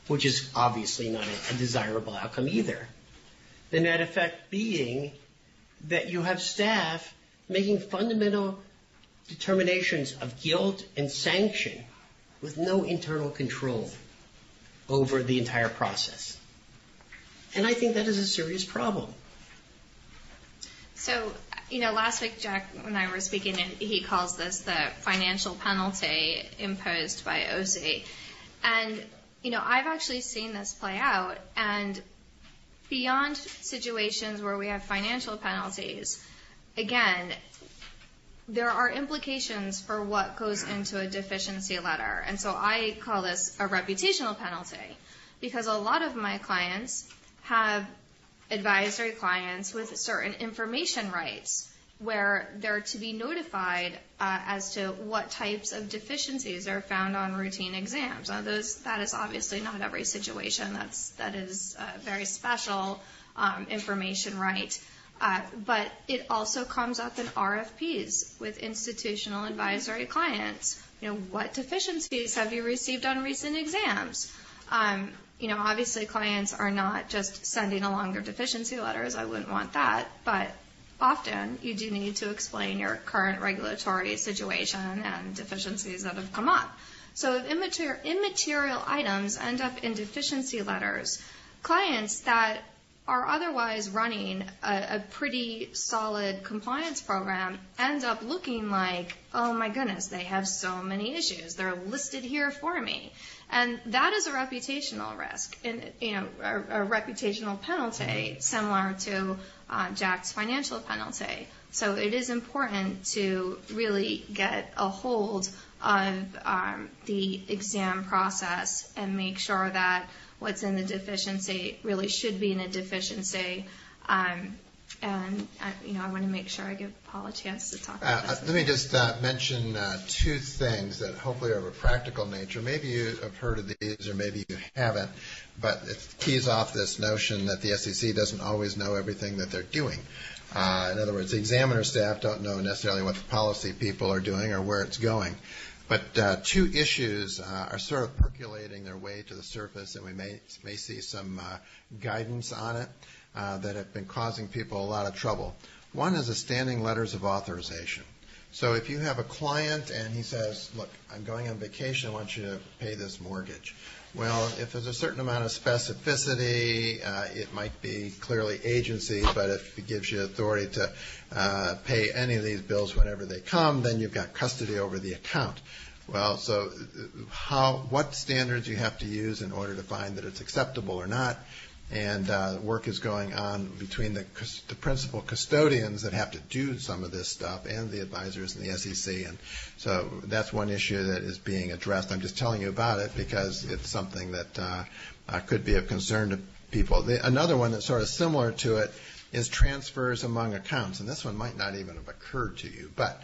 which is obviously not a desirable outcome either. The net effect being that you have staff making fundamental determinations of guilt and sanction with no internal control over the entire process. And I think that is a serious problem. So, last week, Jack and I were speaking, and he calls this the financial penalty imposed by OC. And, I've actually seen this play out, and beyond situations where we have financial penalties, again, there are implications for what goes into a deficiency letter. And so I call this a reputational penalty, because a lot of my clients have advisory clients with certain information rights where they're to be notified as to what types of deficiencies are found on routine exams. Now, that is obviously not every situation. That is a very special information right. But it also comes up in RFPs with institutional advisory clients. What deficiencies have you received on recent exams? Obviously clients are not just sending along their deficiency letters. I wouldn't want that. But often you do need to explain your current regulatory situation and deficiencies that have come up. So if immaterial items end up in deficiency letters, clients that are otherwise running a pretty solid compliance program end up looking like, oh my goodness, they have so many issues. They're listed here for me. And that is a reputational risk, and a reputational penalty similar to Jack's financial penalty. So it is important to really get a hold of the exam process and make sure that what's in the deficiency really should be in a deficiency. And I want to make sure I give Paul a chance to talk about this. Let me just mention two things that hopefully are of a practical nature. Maybe you have heard of these or maybe you haven't, but it keys off this notion that the SEC doesn't always know everything that they're doing. In other words, the examiner staff don't know necessarily what the policy people are doing or where it's going. But two issues are sort of percolating their way to the surface, and we may see some guidance on it that have been causing people a lot of trouble. One is the standing letters of authorization. So if you have a client and he says, look, I'm going on vacation, I want you to pay this mortgage. Well, if there's a certain amount of specificity, it might be clearly agency, but if it gives you authority to pay any of these bills whenever they come, then you've got custody over the account. Well, so what standards you have to use in order to find that it's acceptable or not, and work is going on between the principal custodians that have to do some of this stuff and the advisors and the SEC. And so that's one issue that is being addressed. I'm just telling you about it because it's something that could be of concern to people. Another one that's sort of similar to it is transfers among accounts. And this one might not even have occurred to you. But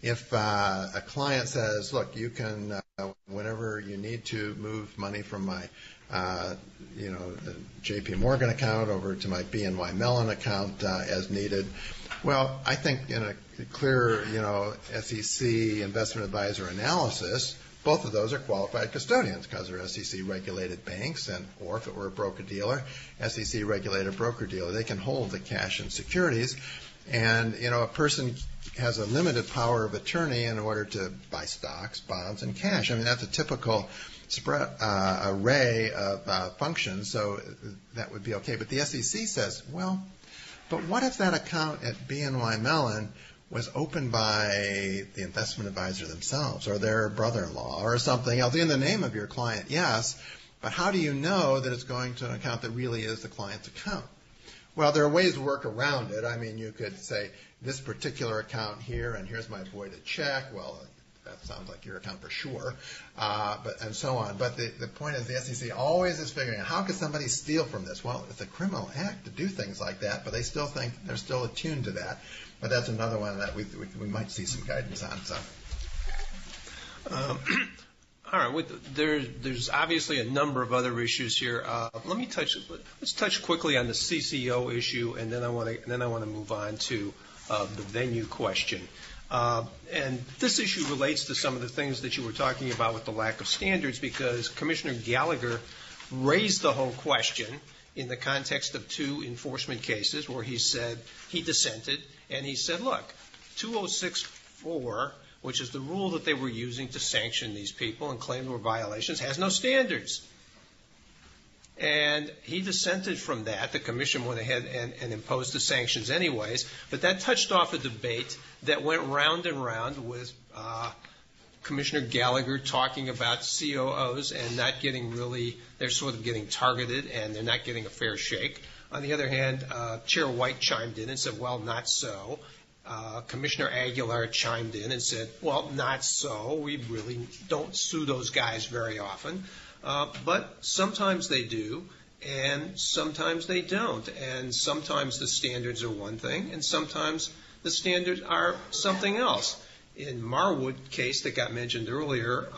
if a client says, look, you can, whenever you need to, move money from my the J.P. Morgan account over to my BNY Mellon account as needed. Well, I think in a clear, SEC investment advisor analysis, both of those are qualified custodians because they're SEC-regulated banks, or if it were a broker-dealer, SEC-regulated broker-dealer. They can hold the cash and securities. And, a person has a limited power of attorney in order to buy stocks, bonds, and cash. I mean, that's a typical array of functions, so that would be okay. But the SEC says, well, but what if that account at BNY Mellon was opened by the investment advisor themselves or their brother-in-law or something else in the name of your client? Yes, but how do you know that it's going to an account that really is the client's account? Well, there are ways to work around it. I mean, you could say this particular account here, and here's my voided check. Well, that sounds like your account for sure, and so on. But the point is the SEC always is figuring out how could somebody steal from this? Well, it's a criminal act to do things like that, but they still think they're still attuned to that. But that's another one that we might see some guidance on. So. All right. There's obviously a number of other issues here. Let's touch quickly on the CCO issue, and then I want to move on to the venue question. And this issue relates to some of the things that you were talking about with the lack of standards, because Commissioner Gallagher raised the whole question in the context of two enforcement cases where he dissented, and he said, look, 2064, which is the rule that they were using to sanction these people and claim there were violations, has no standards. And he dissented from that. The commission went ahead and imposed the sanctions anyways. But that touched off a debate that went round and round with Commissioner Gallagher talking about COOs and not getting they're sort of getting targeted and they're not getting a fair shake. On the other hand, Chair White chimed in and said, well, not so. Commissioner Aguilar chimed in and said, well, not so. We really don't sue those guys very often. But sometimes they do, and sometimes they don't. And sometimes the standards are one thing, and sometimes the standards are something else. In Marwood case that got mentioned earlier,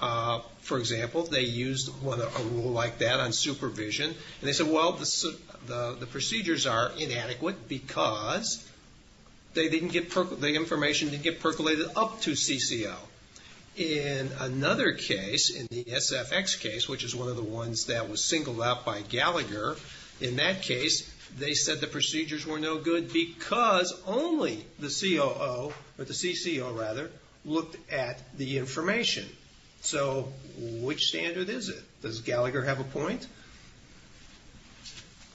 for example, they used a rule like that on supervision, and they said, well, the procedures are inadequate because the information didn't get percolated up to CCO. In another case, in the SFX case, which is one of the ones that was singled out by Gallagher, in that case, they said the procedures were no good because only the COO, or the CCO rather, looked at the information. So which standard is it? Does Gallagher have a point?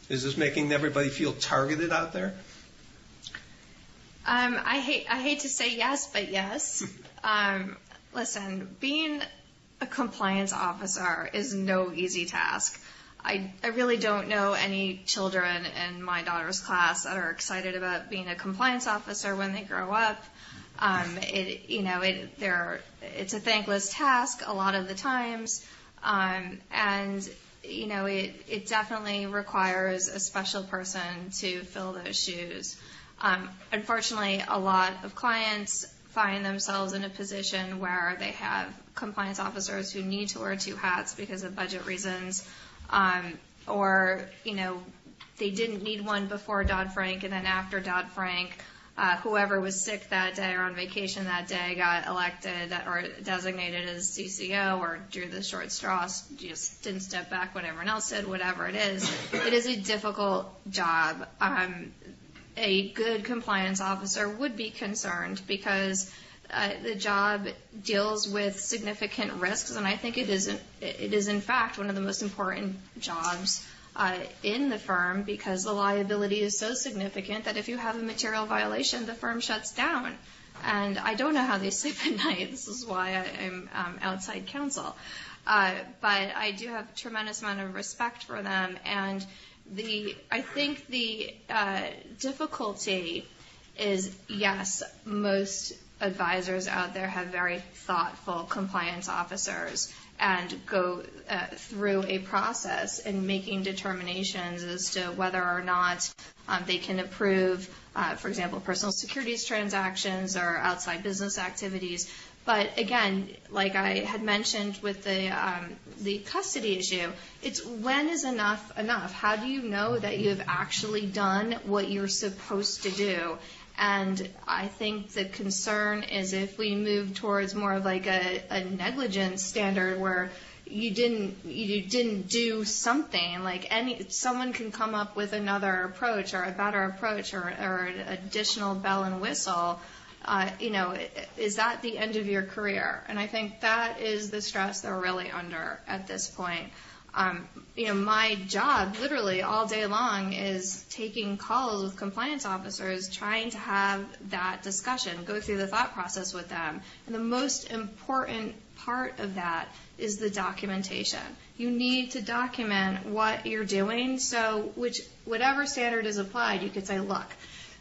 Is this making everybody feel targeted out there? I hate to say yes, but yes. Listen, being a compliance officer is no easy task. I really don't know any children in my daughter's class that are excited about being a compliance officer when they grow up. It's a thankless task a lot of the times, and it definitely requires a special person to fill those shoes. Unfortunately, a lot of clients find themselves in a position where they have compliance officers who need to wear two hats because of budget reasons, or they didn't need one before Dodd-Frank, and then after Dodd-Frank, whoever was sick that day or on vacation that day got elected or designated as CCO or drew the short straw, just didn't step back when everyone else did, whatever it is. It is a difficult job. A good compliance officer would be concerned because the job deals with significant risks, and I think it is in fact one of the most important jobs in the firm, because the liability is so significant that if you have a material violation, the firm shuts down. And I don't know how they sleep at night. This is why I'm outside counsel. But I do have a tremendous amount of respect for them. And I think the difficulty is, yes, most advisors out there have very thoughtful compliance officers and go through a process in making determinations as to whether or not they can approve, for example, personal securities transactions or outside business activities. But again, like I had mentioned with the custody issue, it's when is enough enough? How do you know that you have actually done what you're supposed to do? And I think the concern is if we move towards more of like a negligence standard where you didn't do something, like someone can come up with another approach or a better approach or an additional bell and whistle. Is that the end of your career? And I think that is the stress they're really under at this point. My job literally all day long is taking calls with compliance officers, trying to have that discussion, go through the thought process with them. And the most important part of that is the documentation. You need to document what you're doing, so whatever standard is applied, you could say, look,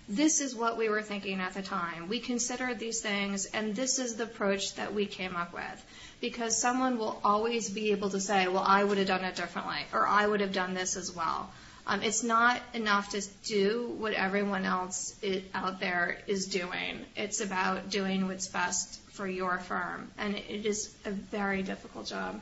this is what we were thinking at the time. We considered these things, and this is the approach that we came up with. Because someone will always be able to say, well, I would have done it differently, or I would have done this as well. It's not enough to do what everyone else out there is doing. It's about doing what's best for your firm, and it is a very difficult job.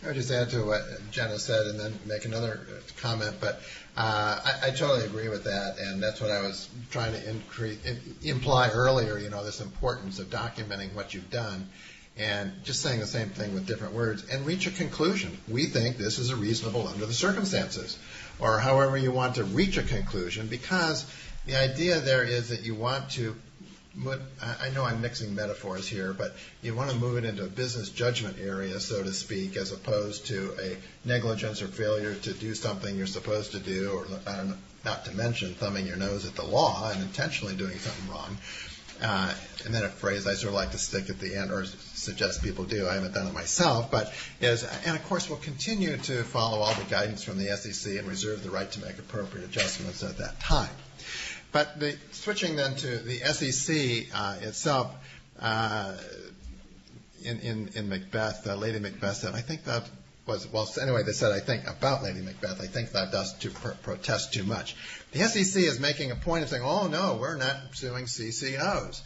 I would just add to what Genna said and then make another comment, but I totally agree with that, and that's what I was trying to imply earlier, this importance of documenting what you've done. And just saying the same thing with different words, and reach a conclusion. We think this is reasonable under the circumstances, or however you want to reach a conclusion, because the idea there is that you want to, I know I'm mixing metaphors here, but you want to move it into a business judgment area, so to speak, as opposed to a negligence or failure to do something you're supposed to do, or not to mention thumbing your nose at the law and intentionally doing something wrong. And then a phrase I sort of like to stick at the end, or suggest people do, I haven't done it myself, but and of course we'll continue to follow all the guidance from the SEC and reserve the right to make appropriate adjustments at that time. But switching then to the SEC itself, in Macbeth, Lady Macbeth said, I think that was, well, anyway, they said, I think about Lady Macbeth, I think that does protest too much. The SEC is making a point of saying, oh, no, we're not suing CCOs.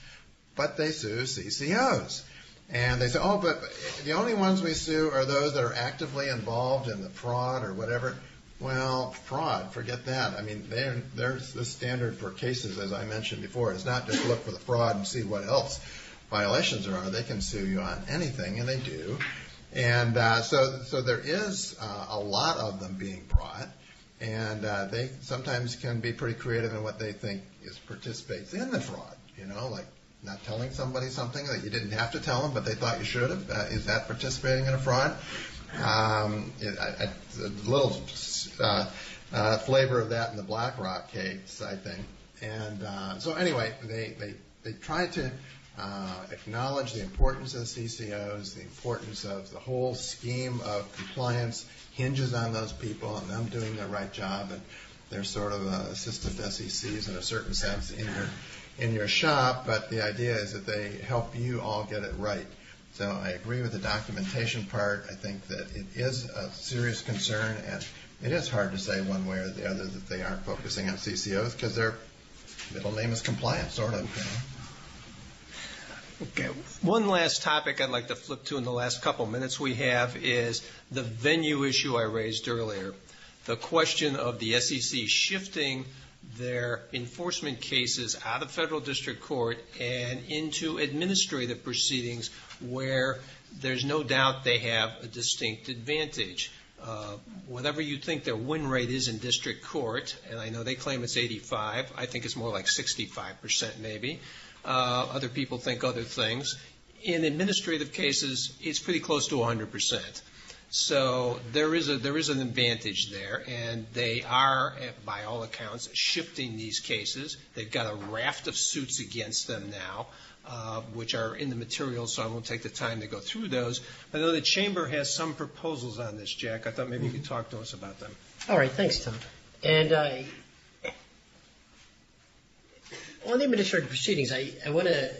But they sue CCOs. And they say, oh, but the only ones we sue are those that are actively involved in the fraud or whatever. Well, fraud, forget that. I mean, there's the standard for cases, as I mentioned before. It's not just look for the fraud and see what else violations there are. They can sue you on anything, and they do. And so there is a lot of them being brought, and they sometimes can be pretty creative in what they think participates in the fraud, like not telling somebody something that you didn't have to tell them, but they thought you should have. Is that participating in a fraud? A little flavor of that in the BlackRock case, I think. And so anyway, they try to acknowledge the importance of CCOs, the importance of the whole scheme of compliance hinges on those people and them doing their right job, and they're sort of assistant SECs in a certain sense in your shop, but the idea is that they help you all get it right. So I agree with the documentation part. I think that it is a serious concern, and it is hard to say one way or the other that they aren't focusing on CCOs because their middle name is compliance, sort of. Okay. One last topic I'd like to flip to in the last couple minutes we have is the venue issue I raised earlier. The question of the SEC shifting their enforcement cases out of federal district court and into administrative proceedings where there's no doubt they have a distinct advantage. Whatever you think their win rate is in district court, and I know they claim it's 85, I think it's more like 65% maybe. Other people think other things. In administrative cases, it's pretty close to 100%. So there is an advantage there, and they are, by all accounts, shifting these cases. They've got a raft of suits against them now, which are in the materials, so I won't take the time to go through those. I know the Chamber has some proposals on this, Jack. I thought maybe you could talk to us about them. All right, thanks, Tom. And on the administrative proceedings, I want to,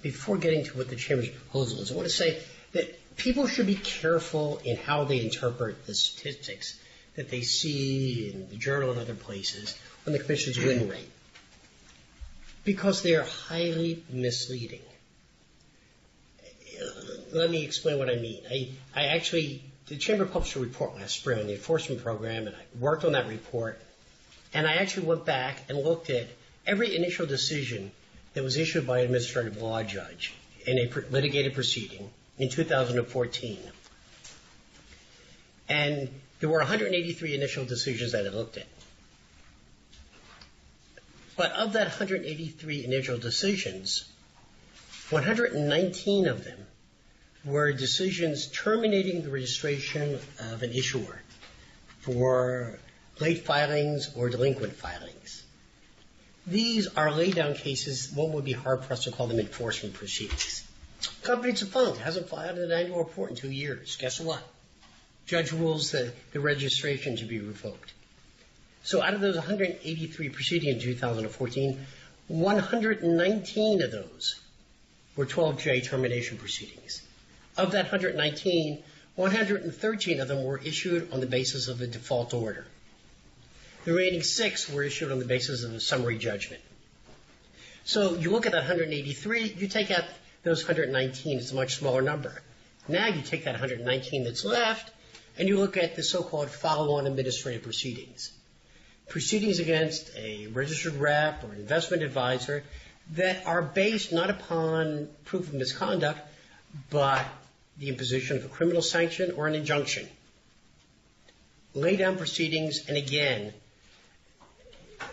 before getting to what the Chamber's proposal is, I want to say that people should be careful in how they interpret the statistics that they see in the Journal and other places on the Commission's win rate, because they are highly misleading. Let me explain what I mean. The Chamber published a report last spring on the enforcement program, and I worked on that report, and I actually went back and looked at every initial decision that was issued by an administrative law judge in a litigated proceeding in 2014. And there were 183 initial decisions that I looked at. But of that 183 initial decisions, 119 of them were decisions terminating the registration of an issuer for late filings or delinquent filings. These are laydown cases. One would be hard-pressed to call them enforcement proceedings. Company defunct, hasn't filed an annual report in 2 years. Guess what? Judge rules that the registration should be revoked. So out of those 183 proceedings in 2014, 119 of those were 12J termination proceedings. Of that 119, 113 of them were issued on the basis of a default order. The remaining 6 were issued on the basis of a summary judgment. So you look at that 183, you take out those 119, it's a much smaller number. Now you take that 119 that's left, and you look at the so-called follow-on administrative proceedings. Proceedings against a registered rep or investment advisor that are based not upon proof of misconduct, but the imposition of a criminal sanction or an injunction. Lay-down proceedings, and again,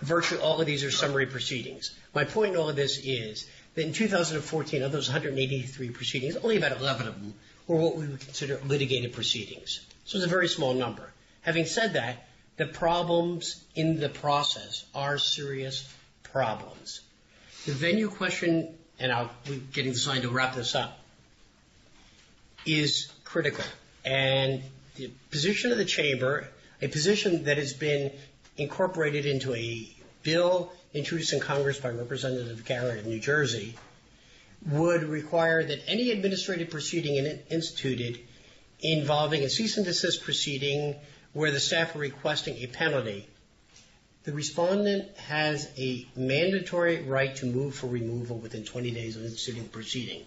virtually all of these are summary proceedings. My point in all of this is that in 2014, of those 183 proceedings, only about 11 of them were what we would consider litigated proceedings. So it's a very small number. Having said that, the problems in the process are serious problems. The venue question, and we're getting the sign to wrap this up, is critical. And the position of the Chamber, a position that has been incorporated into a bill introduced in Congress by Representative Garver of New Jersey, would require that any administrative proceeding instituted involving a cease and desist proceeding where the staff are requesting a penalty, the respondent has a mandatory right to move for removal within 20 days of instituting the proceeding.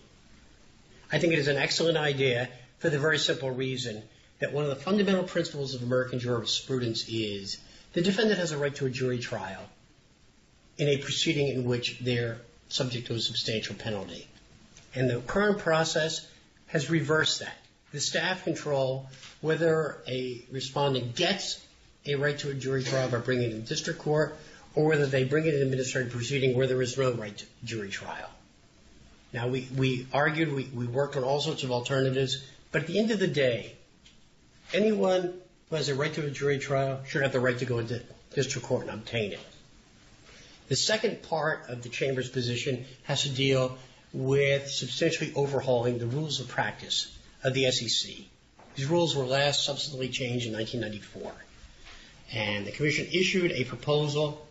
I think it is an excellent idea for the very simple reason that one of the fundamental principles of American jurisprudence is the defendant has a right to a jury trial in a proceeding in which they're subject to a substantial penalty. And the current process has reversed that. The staff control whether a respondent gets a right to a jury trial by bringing it in district court or whether they bring it in an administrative proceeding where there is no right to jury trial. Now, we argued, we worked on all sorts of alternatives, but at the end of the day, anyone who has a right to a jury trial should have the right to go into district court and obtain it. The second part of the Chamber's position has to deal with substantially overhauling the rules of practice of the SEC. These rules were last substantively changed in 1994. And the Commission issued a proposal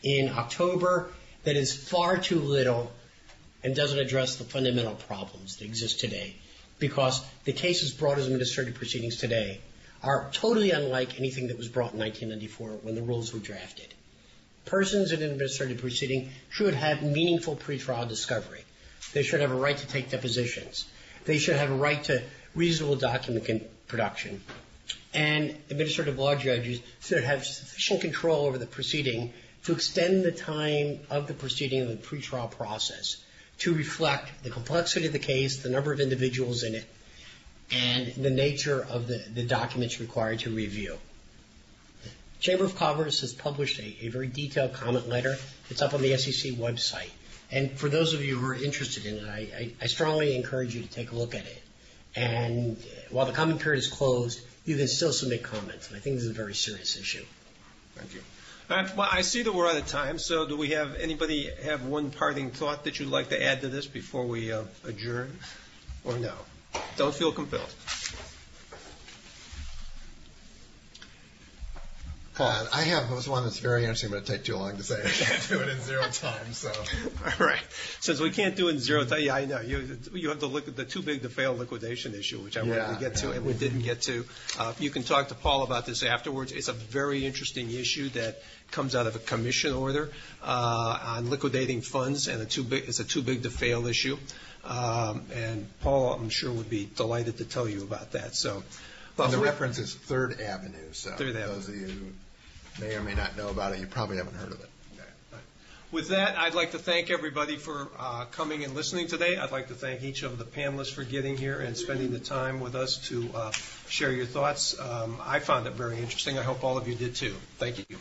in October, that is far too little and doesn't address the fundamental problems that exist today, because the cases brought as administrative proceedings today are totally unlike anything that was brought in 1994 when the rules were drafted. Persons in an administrative proceeding should have meaningful pretrial discovery. They should have a right to take depositions. They should have a right to reasonable document production. And administrative law judges should have sufficient control over the proceeding to extend the time of the proceeding and the pretrial process to reflect the complexity of the case, the number of individuals in it, and the nature of the documents required to review. Chamber of Commerce has published a very detailed comment letter. It's up on the SEC website. And for those of you who are interested in it, I strongly encourage you to take a look at it. And while the comment period is closed, you can still submit comments. And I think this is a very serious issue. Thank you. Well, I see that we're out of time, so do we have anybody have one parting thought that you'd like to add to this before we adjourn? Or no? Don't feel compelled. I have one that's very interesting, but it'd take too long to say. I can't do it in 0 time. So, all right. Since we can't do it in 0 time, yeah, I know you have to look at the too big to fail liquidation issue, which I wanted to get to, and we didn't get to. You can talk to Paul about this afterwards. It's a very interesting issue that comes out of a commission order on liquidating funds, and it's a too big to fail issue. And Paul, I'm sure, would be delighted to tell you about that. So. Well, the reference is Third Avenue, so Third Avenue. Those of you who may or may not know about it, you probably haven't heard of it. With that, I'd like to thank everybody for coming and listening today. I'd like to thank each of the panelists for getting here and spending the time with us to share your thoughts. I found it very interesting. I hope all of you did too. Thank you.